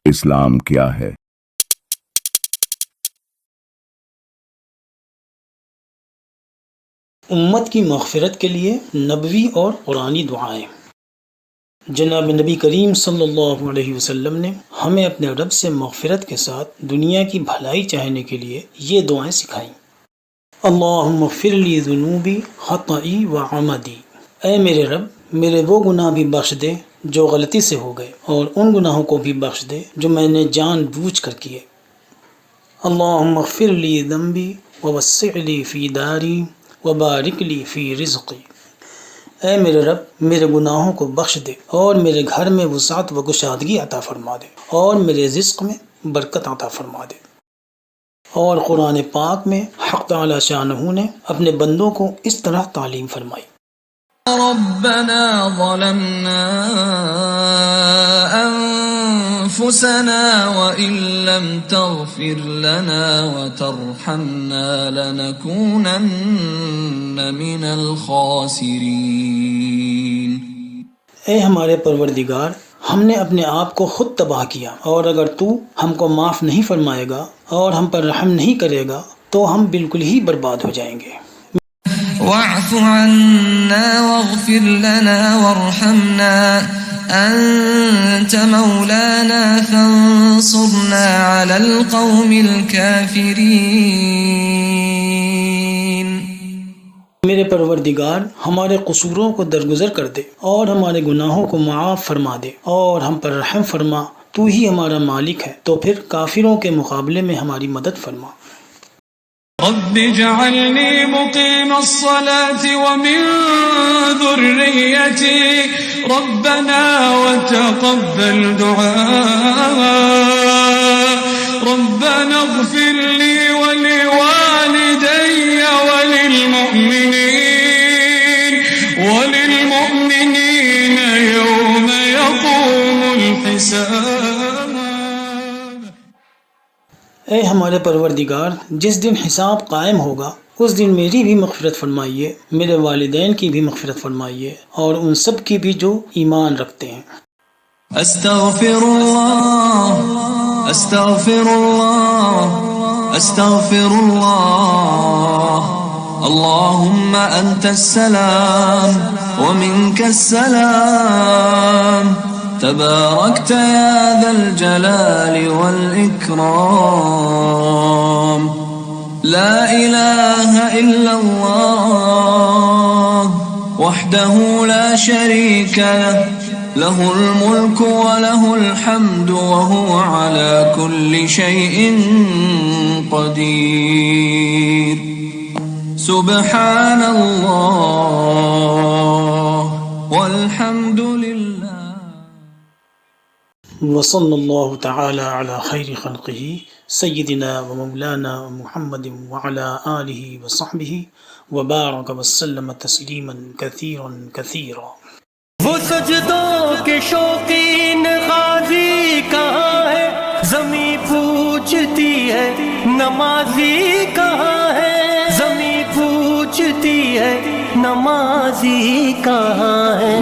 اسلام کیا ہے؟ امت کی مغفرت کے لیے نبوی اور قرآنی دعائیں۔ جناب نبی کریم صلی اللہ علیہ وسلم نے ہمیں اپنے رب سے مغفرت کے ساتھ دنیا کی بھلائی چاہنے کے لیے یہ دعائیں سکھائیں۔ اللہم اغفر لی ذنوبی خطئی و عمدی، اے میرے رب میرے وہ گناہ بھی بخش دے جو غلطی سے ہو گئے، اور ان گناہوں کو بھی بخش دے جو میں نے جان بوجھ کر کیے۔ اللہم اغفر لی ذنبی ووسع لی فی داری وبارک لی فی رزقی، اے میرے رب میرے گناہوں کو بخش دے اور میرے گھر میں وسعت و گشادگی عطا فرما دے اور میرے رزق میں برکت عطا فرما دے۔ اور قرآن پاک میں حق تعالی شانہ نے اپنے بندوں کو اس طرح تعلیم فرمائی۔ ربنا ظلمنا انفسنا وان لم تغفر لنا وترحمنا لنكونن من الخاسرین۔ اے ہمارے پروردگار، ہم نے اپنے آپ کو خود تباہ کیا، اور اگر تو ہم کو معاف نہیں فرمائے گا اور ہم پر رحم نہیں کرے گا تو ہم بالکل ہی برباد ہو جائیں گے۔ واعف عنا واغفر لنا وارحمنا انت مولانا فانصرنا على القوم الكافرين۔ میرے پروردگار ہمارے قصوروں کو درگزر کر دے اور ہمارے گناہوں کو معاف فرما دے اور ہم پر رحم فرما، تو ہی ہمارا مالک ہے، تو پھر کافروں کے مقابلے میں ہماری مدد فرما۔ رب اجعلني مقيم الصلاة ومن ذريتي ربنا وتقبل دعاء ربنا اغفر لي ولوالدي وللمؤمنين يوم يقوم الحساب۔ اے ہمارے پروردگار، جس دن حساب قائم ہوگا اس دن میری بھی مغفرت فرمائیے، میرے والدین کی بھی مغفرت فرمائیے، اور ان سب کی بھی جو ایمان رکھتے ہیں۔ استغفر اللہ استغفر اللہ استغفر اللہ اللہم انت السلام ومنک السلام تبارکت یا ذا الجلال والإکرام لا الہ الا اللہ وحدہ لا شریک لہ لہ الملک وله الحمد وهو على كل شيء قدیر سبحان اللہ والحمد للہ۔ وصلی اللہ تعالی علی خیر خلقہ سیدنا و مولانا محمد وعلی آلہ وصحبہ وبارک وسلم تسلیما کثیرا کثیرا۔ وہ سجدوں کے شوقین غازی کہاں ہے، زمیں پوچھتی ہے نمازی کہاں ہے، زمیں پوچھتی ہے نمازی کہاں ہے۔